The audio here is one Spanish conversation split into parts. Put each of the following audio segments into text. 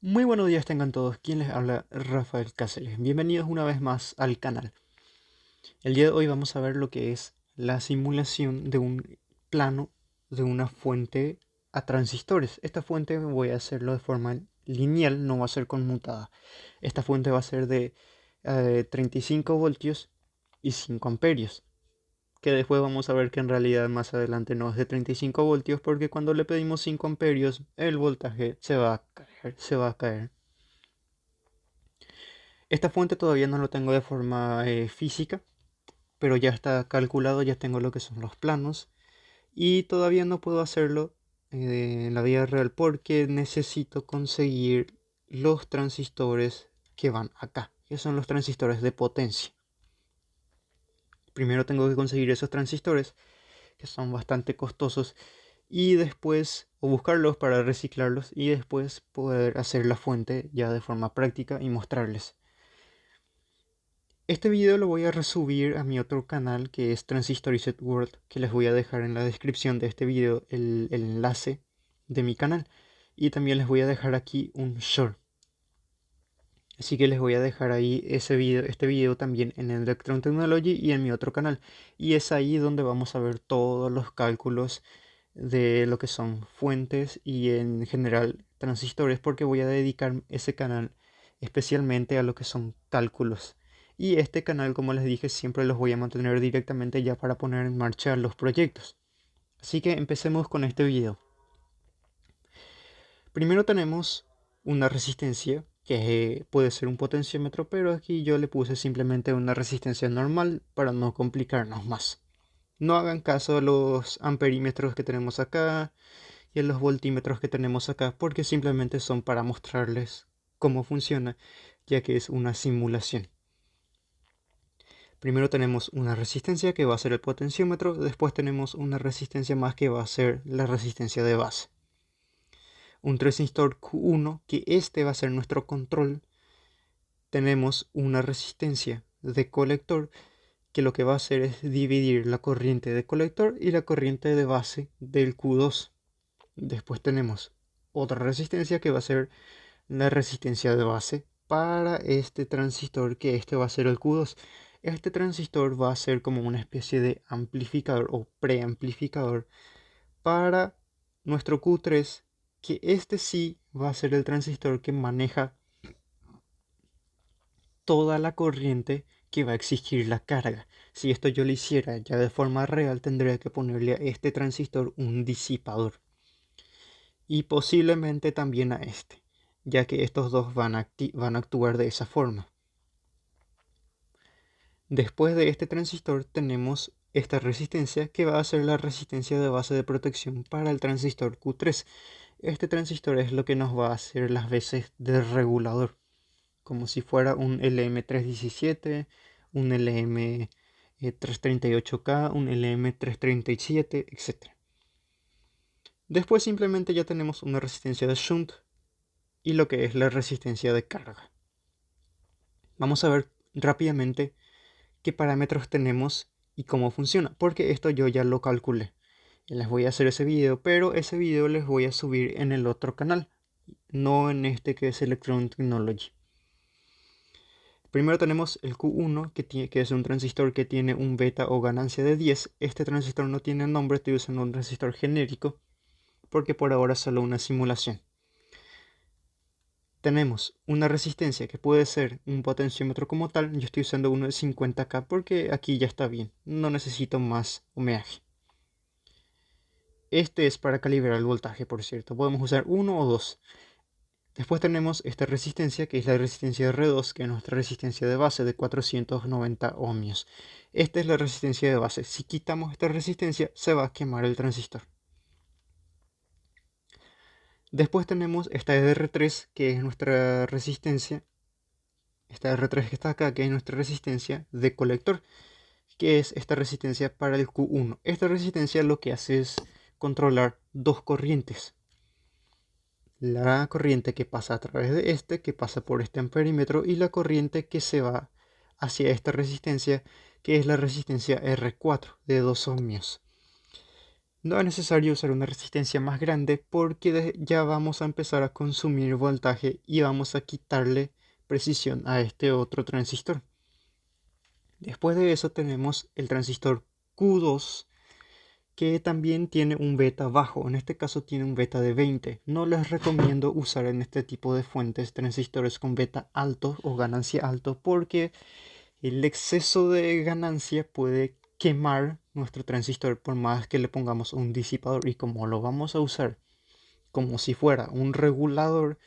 Muy buenos días tengan todos, quien les habla Rafael Cáceres. Bienvenidos una vez más al canal. El día de hoy vamos a ver lo que es la simulación de un plano de una fuente a transistores. Esta fuente voy a hacerlo de forma lineal, no va a ser conmutada. Esta fuente va a ser de 35 voltios y 5 amperios. Que después vamos a ver que en realidad más adelante no es de 35 voltios porque cuando le pedimos 5 amperios el voltaje se va a caer. Esta fuente todavía no lo tengo de forma física, pero ya está calculado, ya tengo lo que son los planos y todavía no puedo hacerlo en la vida real porque necesito conseguir los transistores que van acá, que son los transistores de potencia. Primero tengo que conseguir esos transistores que son bastante costosos y después o buscarlos para reciclarlos y después poder hacer la fuente ya de forma práctica y mostrarles. Este video lo voy a resubir a mi otro canal que es Transistorized World, que les voy a dejar en la descripción de este video el enlace de mi canal. Y también les voy a dejar aquí un short. Así que les voy a dejar ahí este video también en Electron Technology y en mi otro canal. Y es ahí donde vamos a ver todos los cálculos de lo que son fuentes y en general transistores, porque voy a dedicar ese canal especialmente a lo que son cálculos. Y este canal, como les dije, siempre los voy a mantener directamente ya para poner en marcha los proyectos. Así que empecemos con este video. Primero tenemos una resistencia que puede ser un potenciómetro, pero aquí yo le puse simplemente una resistencia normal para no complicarnos más. No hagan caso a los amperímetros que tenemos acá y a los voltímetros que tenemos acá porque simplemente son para mostrarles cómo funciona, ya que es una simulación. Primero tenemos una resistencia que va a ser el potenciómetro, después tenemos una resistencia más que va a ser la resistencia de base. Un transistor Q1, que este va a ser nuestro control. Tenemos una resistencia de colector que lo que va a hacer es dividir la corriente de colector y la corriente de base del Q2. Después tenemos otra resistencia que va a ser la resistencia de base para este transistor, que este va a ser el Q2. Este transistor va a ser como una especie de amplificador o preamplificador para nuestro Q3, que este sí va a ser el transistor que maneja toda la corriente que va a exigir la carga. Si esto yo lo hiciera ya de forma real, tendría que ponerle a este transistor un disipador. Y posiblemente también a este, ya que estos dos van a actuar de esa forma. Después de este transistor tenemos esta resistencia que va a ser la resistencia de base de protección para el transistor Q3. Este transistor es lo que nos va a hacer las veces de regulador, como si fuera un LM317, un LM338K, un LM337, etc. Después simplemente ya tenemos una resistencia de shunt y lo que es la resistencia de carga. Vamos a ver rápidamente qué parámetros tenemos y cómo funciona, porque esto yo ya lo calculé. Les voy a hacer ese video, pero ese video les voy a subir en el otro canal, no en este que es Electron Technology. Primero tenemos el Q1, que es un transistor que tiene un beta o ganancia de 10. Este transistor no tiene nombre, estoy usando un transistor genérico, porque por ahora es solo una simulación. Tenemos una resistencia que puede ser un potenciómetro como tal. Yo estoy usando uno de 50K porque aquí ya está bien, no necesito más ohmiaje. Este es para calibrar el voltaje, por cierto. Podemos usar uno o dos. Después tenemos esta resistencia, que es la resistencia de R2, que es nuestra resistencia de base de 490 ohmios. Esta es la resistencia de base. Si quitamos esta resistencia, se va a quemar el transistor. Después tenemos esta R3, que es nuestra resistencia. Esta R3 que está acá, que es nuestra resistencia de colector, que es esta resistencia para el Q1. Esta resistencia lo que hace es controlar dos corrientes. La corriente que pasa a través de este, que pasa por este amperímetro, y la corriente que se va hacia esta resistencia, que es la resistencia R4 de 2 ohmios. No es necesario usar una resistencia más grande porque ya vamos a empezar a consumir voltaje y vamos a quitarle precisión a este otro transistor. Después de eso tenemos el transistor Q2, que también tiene un beta bajo. En este caso tiene un beta de 20. No les recomiendo usar en este tipo de fuentes transistores con beta alto o ganancia alto porque el exceso de ganancia puede quemar nuestro transistor por más que le pongamos un disipador, y como lo vamos a usar como si fuera un regulador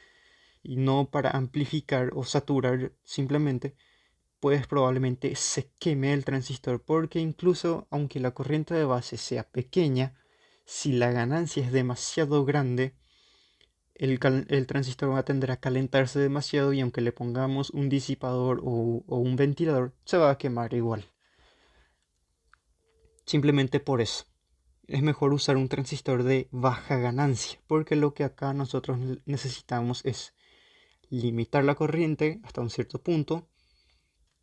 y no para amplificar o saturar simplemente, pues probablemente se queme el transistor, porque incluso aunque la corriente de base sea pequeña, si la ganancia es demasiado grande, el transistor va a tender a calentarse demasiado y aunque le pongamos un disipador o un ventilador, se va a quemar igual. Simplemente por eso es mejor usar un transistor de baja ganancia, porque lo que acá nosotros necesitamos es limitar la corriente hasta un cierto punto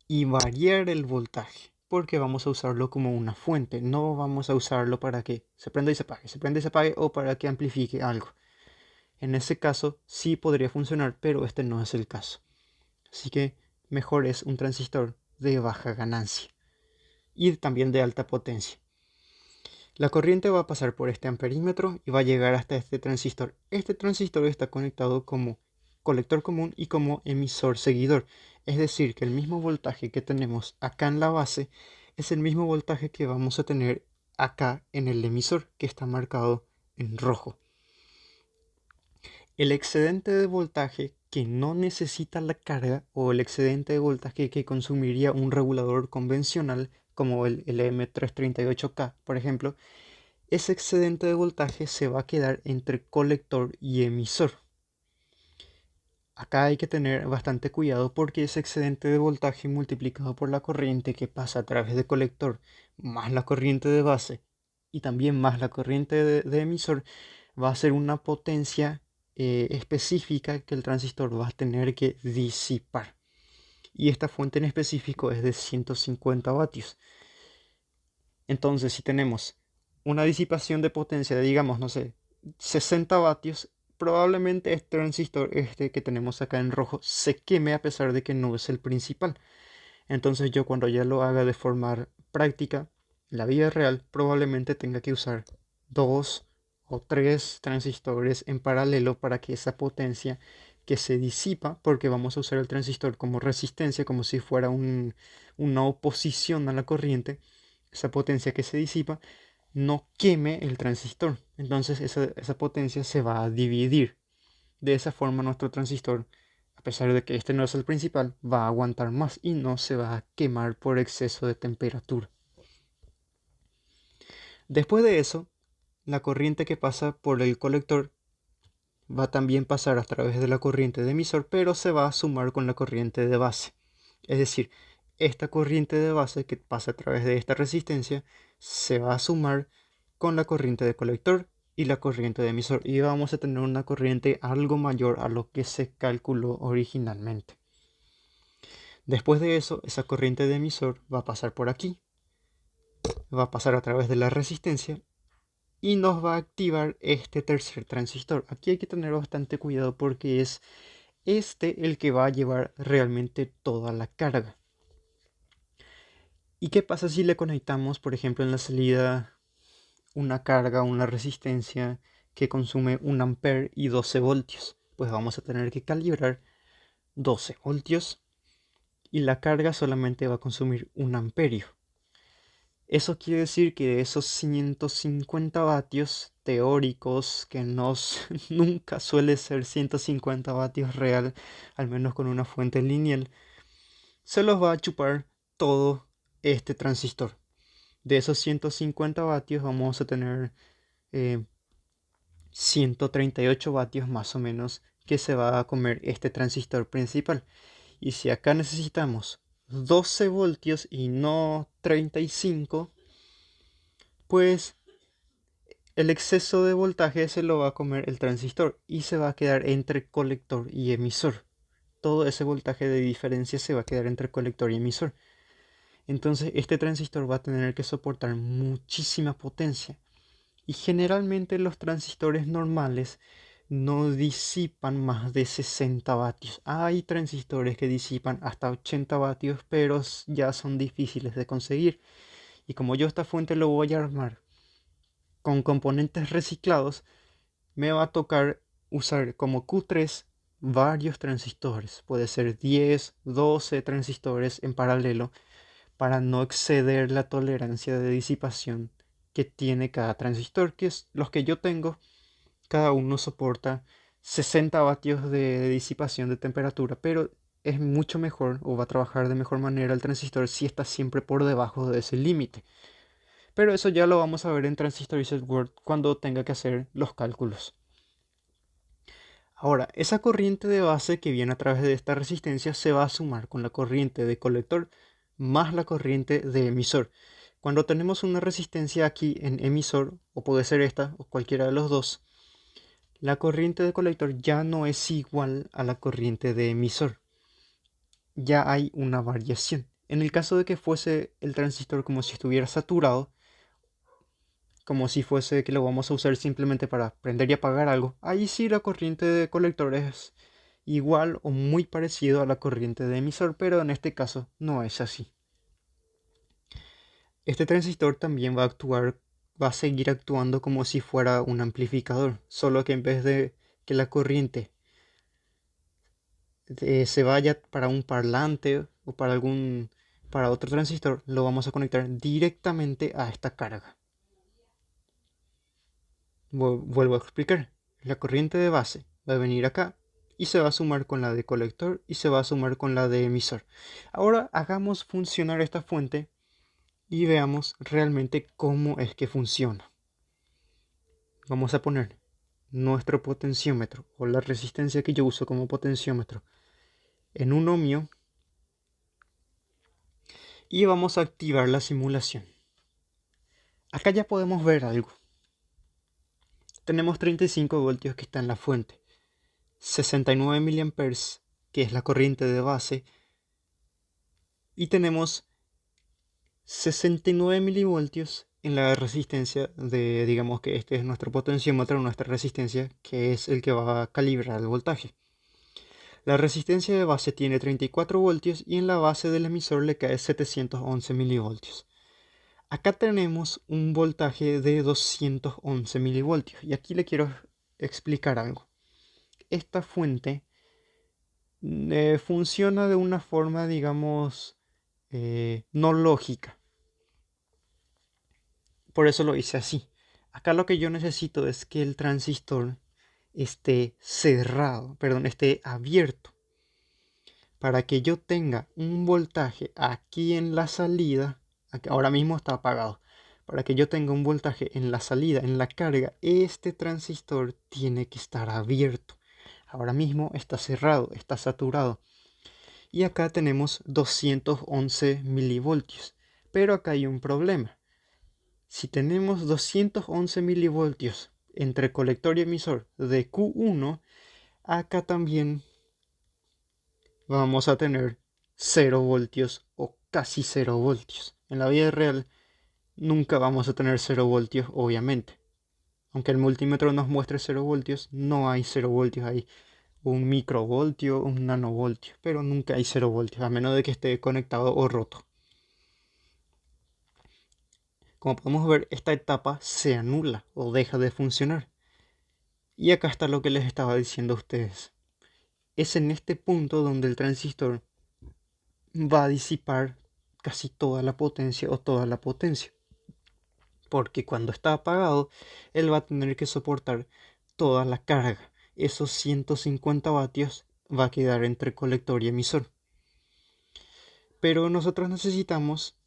y variar el voltaje, porque vamos a usarlo como una fuente, no vamos a usarlo para que se prenda y se apague, se prenda y se apague, o para que amplifique algo. En ese caso sí podría funcionar, pero este no es el caso. Así que mejor es un transistor de baja ganancia y también de alta potencia. La corriente va a pasar por este amperímetro y va a llegar hasta este transistor. Este transistor está conectado como colector común y como emisor seguidor. Es decir, que el mismo voltaje que tenemos acá en la base es el mismo voltaje que vamos a tener acá en el emisor, que está marcado en rojo. El excedente de voltaje que no necesita la carga, o el excedente de voltaje que consumiría un regulador convencional como el LM338K, por ejemplo, ese excedente de voltaje se va a quedar entre colector y emisor. Acá hay que tener bastante cuidado porque ese excedente de voltaje multiplicado por la corriente que pasa a través de colector, más la corriente de base y también más la corriente de emisor, va a ser una potencia específica que el transistor va a tener que disipar. Y esta fuente en específico es de 150 vatios. Entonces, si tenemos una disipación de potencia de, digamos, no sé, 60 vatios, probablemente este transistor, este que tenemos acá en rojo, se queme a pesar de que no es el principal. Entonces yo, cuando ya lo haga de forma práctica, en la vida real, probablemente tenga que usar dos o tres transistores en paralelo para que esa potencia que se disipa, porque vamos a usar el transistor como resistencia, como si fuera una oposición a la corriente, esa potencia que se disipa no queme el transistor. Entonces esa potencia se va a dividir. De esa forma nuestro transistor, a pesar de que este no es el principal, va a aguantar más y no se va a quemar por exceso de temperatura. Después de eso, la corriente que pasa por el colector va a también pasar a través de la corriente de emisor, pero se va a sumar con la corriente de base. Es decir, esta corriente de base que pasa a través de esta resistencia se va a sumar con la corriente de colector y la corriente de emisor, y vamos a tener una corriente algo mayor a lo que se calculó originalmente. Después de eso, esa corriente de emisor va a pasar por aquí, va a pasar a través de la resistencia y nos va a activar este tercer transistor. Aquí hay que tener bastante cuidado porque es este el que va a llevar realmente toda la carga. ¿Y qué pasa si le conectamos, por ejemplo, en la salida una carga, una resistencia que consume 1 ampere y 12 voltios? Pues vamos a tener que calibrar 12 voltios y la carga solamente va a consumir 1 amperio. Eso quiere decir que de esos 150 vatios teóricos, que nunca suele ser 150 vatios real, al menos con una fuente lineal, se los va a chupar todo este transistor. De esos 150 vatios vamos a tener 138 vatios más o menos que se va a comer este transistor principal. Y si acá necesitamos 12 voltios y no 35, pues el exceso de voltaje se lo va a comer el transistor y se va a quedar entre colector y emisor. Todo ese voltaje de diferencia se va a quedar entre colector y emisor. Entonces este transistor va a tener que soportar muchísima potencia. Y generalmente los transistores normales no disipan más de 60 vatios. Hay transistores que disipan hasta 80 vatios, pero ya son difíciles de conseguir. Y como yo esta fuente lo voy a armar con componentes reciclados, me va a tocar usar como Q3 varios transistores. Puede ser 10, 12 transistores en paralelo para no exceder la tolerancia de disipación que tiene cada transistor, que es los que yo tengo. Cada uno soporta 60 vatios de disipación de temperatura, pero es mucho mejor o va a trabajar de mejor manera el transistor si está siempre por debajo de ese límite. Pero eso ya lo vamos a ver en Transistor Reset Word cuando tenga que hacer los cálculos. Ahora, esa corriente de base que viene a través de esta resistencia se va a sumar con la corriente de colector más la corriente de emisor. Cuando tenemos una resistencia aquí en emisor, o puede ser esta o cualquiera de los dos, la corriente de colector ya no es igual a la corriente de emisor. Ya hay una variación. En el caso de que fuese el transistor como si estuviera saturado, como si fuese que lo vamos a usar simplemente para prender y apagar algo, ahí sí la corriente de colector es igual o muy parecido a la corriente de emisor, pero en este caso no es así. Este transistor también va a seguir actuando como si fuera un amplificador, solo que en vez de que la corriente se vaya para un parlante o para otro transistor, lo vamos a conectar directamente a esta carga. Vuelvo a explicar. La corriente de base va a venir acá y se va a sumar con la de colector y se va a sumar con la de emisor. Ahora hagamos funcionar esta fuente y veamos realmente cómo es que funciona. Vamos a poner nuestro potenciómetro o la resistencia que yo uso como potenciómetro en un ohmio y vamos a activar la simulación. Acá ya podemos ver algo. Tenemos 35 voltios que está en la fuente, 69 mA que es la corriente de base, y tenemos 69 milivoltios en la resistencia de, digamos que este es nuestro potenciómetro, nuestra resistencia, que es el que va a calibrar el voltaje. La resistencia de base tiene 34 voltios y en la base del emisor le cae 711 milivoltios. Acá tenemos un voltaje de 211 milivoltios y aquí le quiero explicar algo. Esta fuente funciona de una forma, digamos, no lógica. Por eso lo hice así. Acá lo que yo necesito es que el transistor esté cerrado, perdón, esté abierto. Para que yo tenga un voltaje aquí en la salida, ahora mismo está apagado. Para que yo tenga un voltaje en la salida, en la carga, este transistor tiene que estar abierto. Ahora mismo está cerrado, está saturado. Y acá tenemos 211 milivoltios. Pero acá hay un problema. Si tenemos 211 milivoltios entre colector y emisor de Q1, acá también vamos a tener 0 voltios o casi 0 voltios. En la vida real nunca vamos a tener 0 voltios, obviamente. Aunque el multímetro nos muestre 0 voltios, no hay 0 voltios, hay un microvoltio, un nanovoltio, pero nunca hay 0 voltios, a menos de que esté conectado o roto. Como podemos ver, esta etapa se anula o deja de funcionar. Y acá está lo que les estaba diciendo a ustedes. Es en este punto donde el transistor va a disipar casi toda la potencia o toda la potencia. Porque cuando está apagado, él va a tener que soportar toda la carga. Esos 150 vatios va a quedar entre colector y emisor. Pero nosotros necesitamos,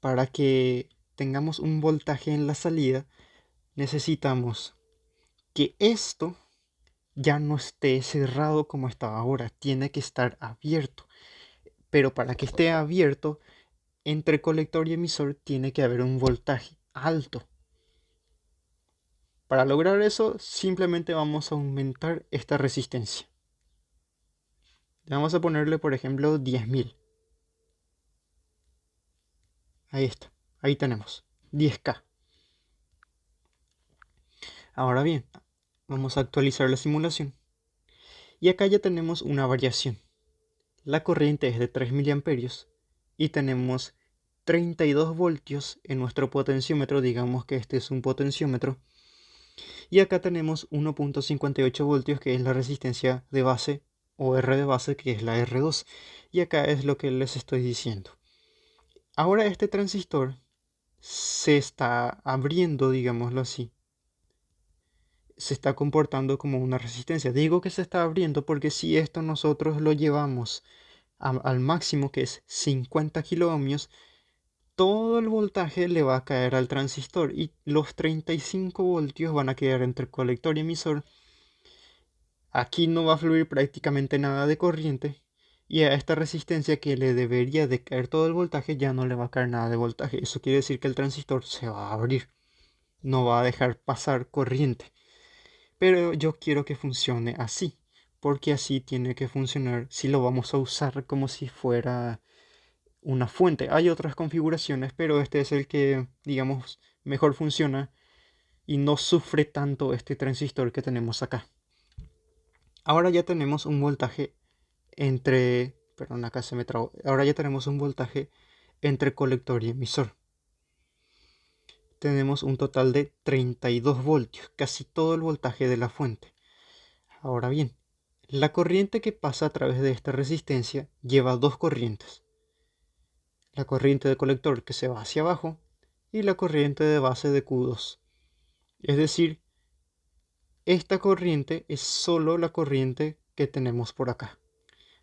para que tengamos un voltaje en la salida, necesitamos que esto ya no esté cerrado como está ahora, tiene que estar abierto. Pero para que esté abierto, entre colector y emisor tiene que haber un voltaje alto. Para lograr eso, simplemente vamos a aumentar esta resistencia. Vamos a ponerle, por ejemplo, 10.000. Ahí está, ahí tenemos, 10K. Ahora bien, vamos a actualizar la simulación. Y acá ya tenemos una variación. La corriente es de 3 miliamperios y tenemos 32 voltios en nuestro potenciómetro. Digamos que este es un potenciómetro. Y acá tenemos 1.58 voltios, que es la resistencia de base, o R de base, que es la R2. Y acá es lo que les estoy diciendo. Ahora este transistor se está abriendo, digámoslo así. Se está comportando como una resistencia. Digo que se está abriendo porque si esto nosotros lo llevamos al máximo, que es 50 kiloohmios, todo el voltaje le va a caer al transistor y los 35 voltios van a quedar entre colector y emisor. Aquí no va a fluir prácticamente nada de corriente y a esta resistencia, que le debería de caer todo el voltaje, ya no le va a caer nada de voltaje. Eso quiere decir que el transistor se va a abrir, no va a dejar pasar corriente. Pero yo quiero que funcione así, porque así tiene que funcionar si lo vamos a usar como si fuera una fuente. Hay otras configuraciones, pero este es el que, digamos, mejor funciona y no sufre tanto este transistor que tenemos acá. Ahora ya tenemos un voltaje entre, perdón, acá se me trabó. Ahora ya tenemos un voltaje entre colector y emisor. Tenemos un total de 32 voltios, casi todo el voltaje de la fuente. Ahora bien, la corriente que pasa a través de esta resistencia lleva dos corrientes. La corriente de colector, que se va hacia abajo, y la corriente de base de Q2. Es decir, esta corriente es solo la corriente que tenemos por acá.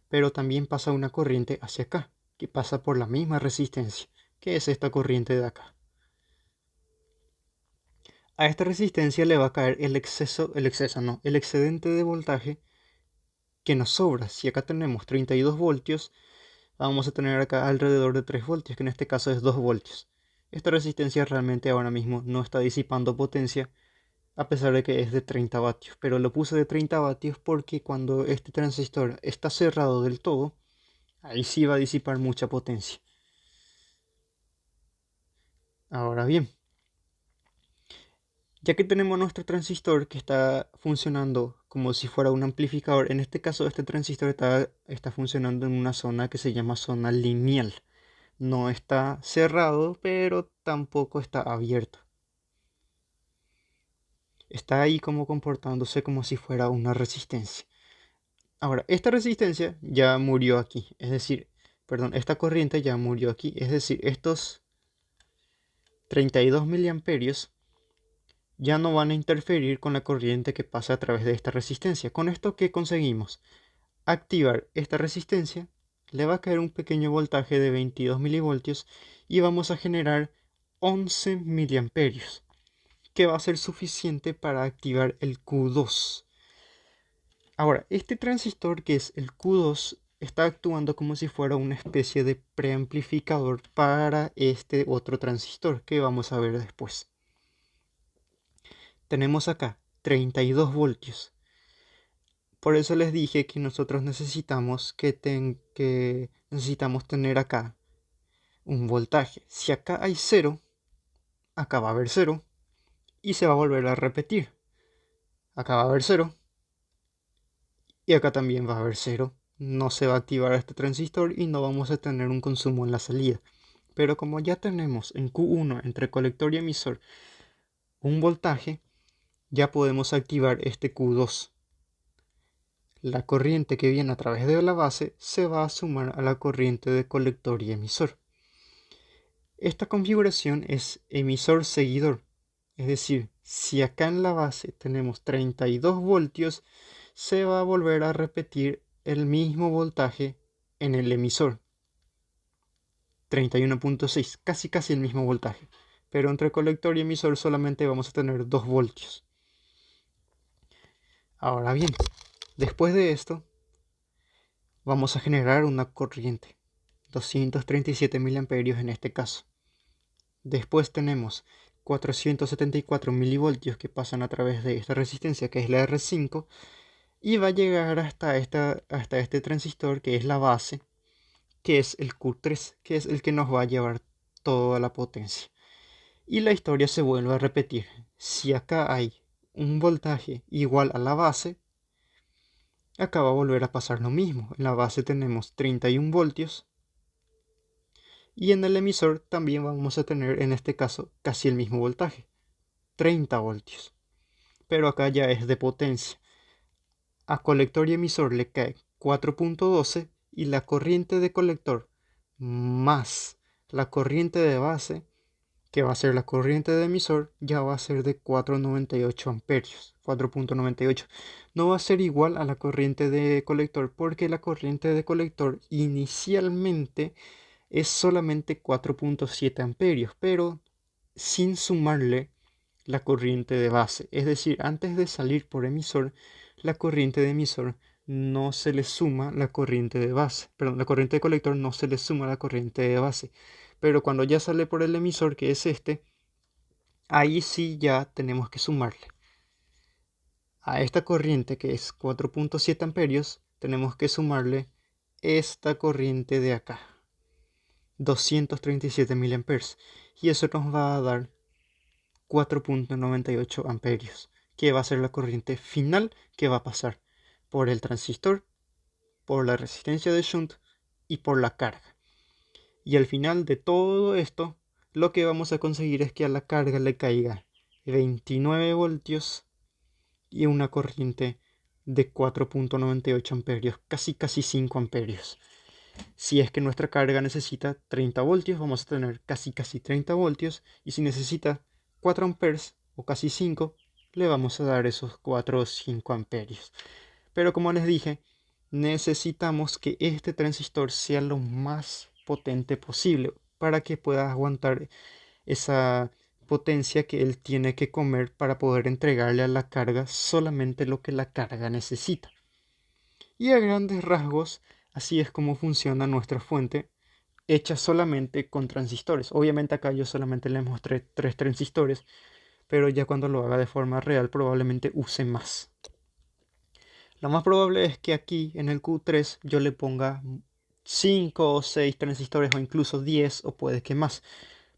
Pero también pasa una corriente hacia acá, que pasa por la misma resistencia, que es esta corriente de acá. A esta resistencia le va a caer el excedente de voltaje que nos sobra. Si acá tenemos 32 voltios, vamos a tener acá alrededor de 3 voltios, que en este caso es 2 voltios. Esta resistencia realmente ahora mismo no está disipando potencia, a pesar de que es de 30 vatios. Pero lo puse de 30 vatios porque cuando este transistor está cerrado del todo, ahí sí va a disipar mucha potencia. Ahora bien, ya que tenemos nuestro transistor que está funcionando como si fuera un amplificador, en este caso este transistor está funcionando en una zona que se llama zona lineal. No está cerrado, pero tampoco está abierto. Está ahí como comportándose como si fuera una resistencia. Ahora, esta resistencia ya murió aquí, es decir, perdón, esta corriente ya murió aquí, es decir, estos 32 miliamperios ya no van a interferir con la corriente que pasa a través de esta resistencia. ¿Con esto qué conseguimos? Activar esta resistencia, le va a caer un pequeño voltaje de 22 milivoltios y vamos a generar 11 miliamperios, que va a ser suficiente para activar el Q2. Ahora, este transistor, que es el Q2, está actuando como si fuera una especie de preamplificador para este otro transistor que vamos a ver después. Tenemos acá 32 voltios. Por eso les dije que nosotros necesitamos necesitamos tener acá un voltaje. Si acá hay 0, acá va a haber 0 y se va a volver a repetir. Acá va a haber 0 y acá también va a haber 0. No se va a activar este transistor y no vamos a tener un consumo en la salida. Pero como ya tenemos en Q1 entre colector y emisor un voltaje, ya podemos activar este Q2. La corriente que viene a través de la base se va a sumar a la corriente de colector y emisor. Esta configuración es emisor-seguidor, es decir, si acá en la base tenemos 32 voltios, se va a volver a repetir el mismo voltaje en el emisor, 31.6, casi el mismo voltaje, pero entre colector y emisor solamente vamos a tener 2 voltios. Ahora bien, después de esto, vamos a generar una corriente, 237 miliamperios en este caso. Después tenemos 474 milivoltios que pasan a través de esta resistencia, que es la R5, y va a llegar hasta este transistor, que es la base, que es el Q3, que es el que nos va a llevar toda la potencia. Y la historia se vuelve a repetir. Si acá hay un voltaje igual a la base, acá va a volver a pasar lo mismo. En la base tenemos 31 voltios y en el emisor también vamos a tener en este caso casi el mismo voltaje, 30 voltios. Pero acá ya es de potencia. A colector y emisor le cae 4.12 y la corriente de colector más la corriente de base, que va a ser la corriente de emisor, ya va a ser de 4,98 amperios. 4.98. No va a ser igual a la corriente de colector porque la corriente de colector inicialmente es solamente 4.7 amperios, pero sin sumarle la corriente de base. Es decir, antes de salir por emisor, la corriente de emisor no se le suma la corriente de base. Perdón, la corriente de colector no se le suma la corriente de base. Pero cuando ya sale por el emisor, que es este, ahí sí ya tenemos que sumarle. A esta corriente que es 4.7 amperios, tenemos que sumarle esta corriente de acá, 237 miliamperes. Y eso nos va a dar 4.98 amperios, que va a ser la corriente final que va a pasar por el transistor, por la resistencia de shunt y por la carga. Y al final de todo esto, lo que vamos a conseguir es que a la carga le caiga 29 voltios y una corriente de 4.98 amperios, casi 5 amperios. Si es que nuestra carga necesita 30 voltios, vamos a tener casi 30 voltios. Y si necesita 4 amperes o casi 5, le vamos a dar esos 4 o 5 amperios. Pero como les dije, necesitamos que este transistor sea lo más potente posible para que pueda aguantar esa potencia que él tiene que comer para poder entregarle a la carga solamente lo que la carga necesita. Y a grandes rasgos, así es como funciona nuestra fuente hecha solamente con transistores. Obviamente acá yo solamente le mostré 3 transistores, pero ya cuando lo haga de forma real probablemente use más. Lo más probable es que aquí en el Q3 yo le ponga 5 o 6 transistores o incluso 10 o puede que más.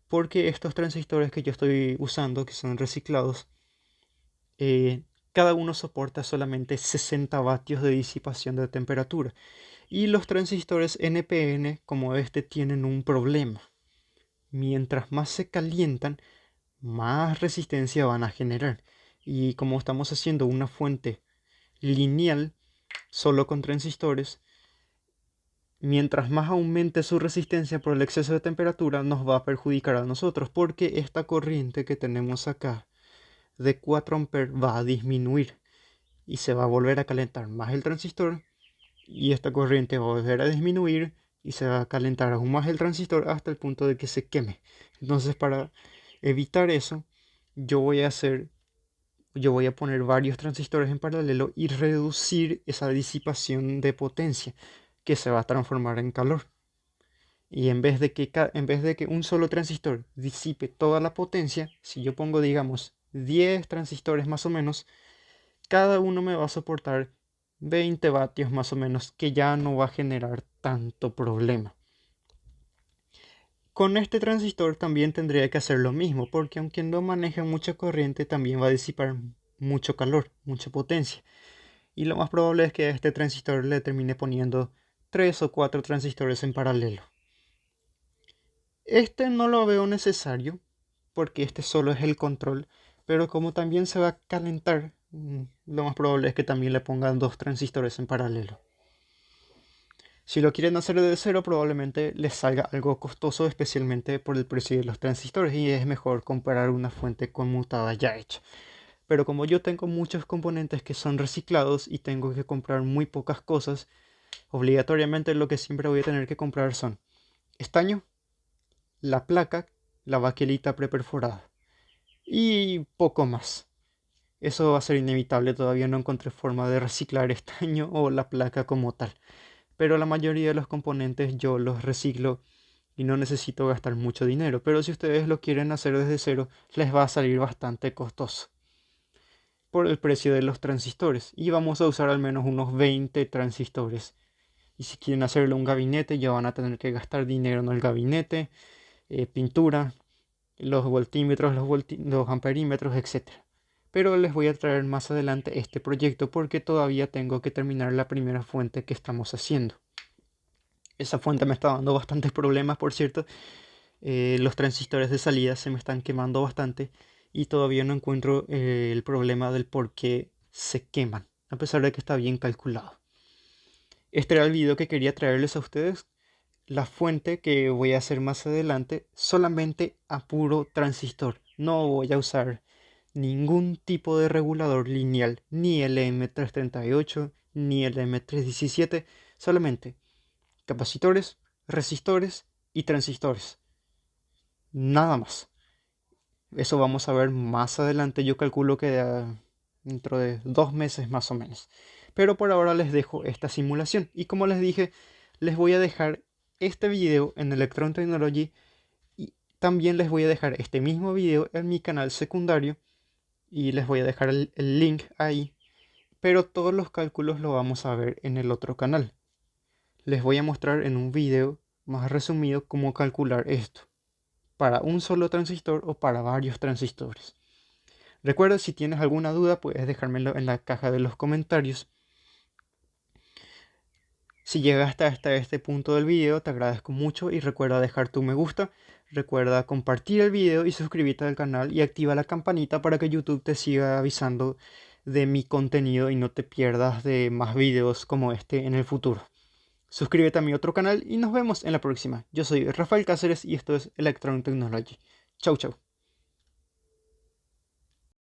Porque estos transistores que yo estoy usando, que son reciclados, cada uno soporta solamente 60 vatios de disipación de temperatura. Y los transistores NPN como este tienen un problema. Mientras más se calientan, más resistencia van a generar. Y como estamos haciendo una fuente lineal solo con transistores, mientras más aumente su resistencia por el exceso de temperatura, nos va a perjudicar a nosotros, porque esta corriente que tenemos acá de 4 amperes va a disminuir y se va a volver a calentar más el transistor, y esta corriente va a volver a disminuir y se va a calentar aún más el transistor hasta el punto de que se queme. Entonces, para evitar eso, yo voy a poner varios transistores en paralelo y reducir esa disipación de potencia que se va a transformar en calor. Y en vez de que un solo transistor disipe toda la potencia, si yo pongo, digamos, 10 transistores más o menos, cada uno me va a soportar 20 vatios más o menos, que ya no va a generar tanto problema. Con este transistor también tendría que hacer lo mismo, porque aunque no maneje mucha corriente, también va a disipar mucho calor, mucha potencia. Y lo más probable es que a este transistor le termine poniendo 3 o 4 transistores en paralelo. Este no lo veo necesario, porque este solo es el control, pero como también se va a calentar, lo más probable es que también le pongan 2 transistores en paralelo. Si lo quieren hacer de cero, probablemente les salga algo costoso, especialmente por el precio de los transistores, y es mejor comprar una fuente conmutada ya hecha. Pero como yo tengo muchos componentes que son reciclados y tengo que comprar muy pocas cosas, obligatoriamente lo que siempre voy a tener que comprar son estaño, la placa, la baquelita preperforada y poco más. Eso va a ser inevitable, todavía no encontré forma de reciclar estaño o la placa como tal. Pero la mayoría de los componentes yo los reciclo y no necesito gastar mucho dinero. Pero si ustedes lo quieren hacer desde cero, les va a salir bastante costoso por el precio de los transistores. Y vamos a usar al menos unos 20 transistores. Y si quieren hacerle un gabinete, ya van a tener que gastar dinero en el gabinete, pintura, los voltímetros, los amperímetros, etc. pero les voy a traer más adelante este proyecto porque todavía tengo que terminar la primera fuente que estamos haciendo. Esa fuente me está dando bastantes problemas, por cierto. Los transistores de salida se me están quemando bastante y todavía no encuentro el problema del por qué se queman, a pesar de que está bien calculado. Este era el video que quería traerles a ustedes. La fuente que voy a hacer más adelante solamente a puro transistor. No voy a usar ningún tipo de regulador lineal, ni LM338, ni LM317, solamente capacitores, resistores y transistores. Nada más. Eso vamos a ver más adelante. Yo calculo que dentro de 2 meses más o menos. Pero por ahora les dejo esta simulación. Y como les dije, les voy a dejar este video en Electron Technology. Y también les voy a dejar este mismo video en mi canal secundario. Y les voy a dejar el link ahí. Pero todos los cálculos lo vamos a ver en el otro canal. Les voy a mostrar en un video más resumido cómo calcular esto, para un solo transistor o para varios transistores. Recuerda, si tienes alguna duda, puedes dejármelo en la caja de los comentarios. Si llegaste hasta este punto del video, te agradezco mucho y recuerda dejar tu me gusta. Recuerda compartir el video y suscribirte al canal y activa la campanita para que YouTube te siga avisando de mi contenido y no te pierdas de más videos como este en el futuro. Suscríbete a mi otro canal y nos vemos en la próxima. Yo soy Rafael Cáceres y esto es Electron Technology. Chau, chau.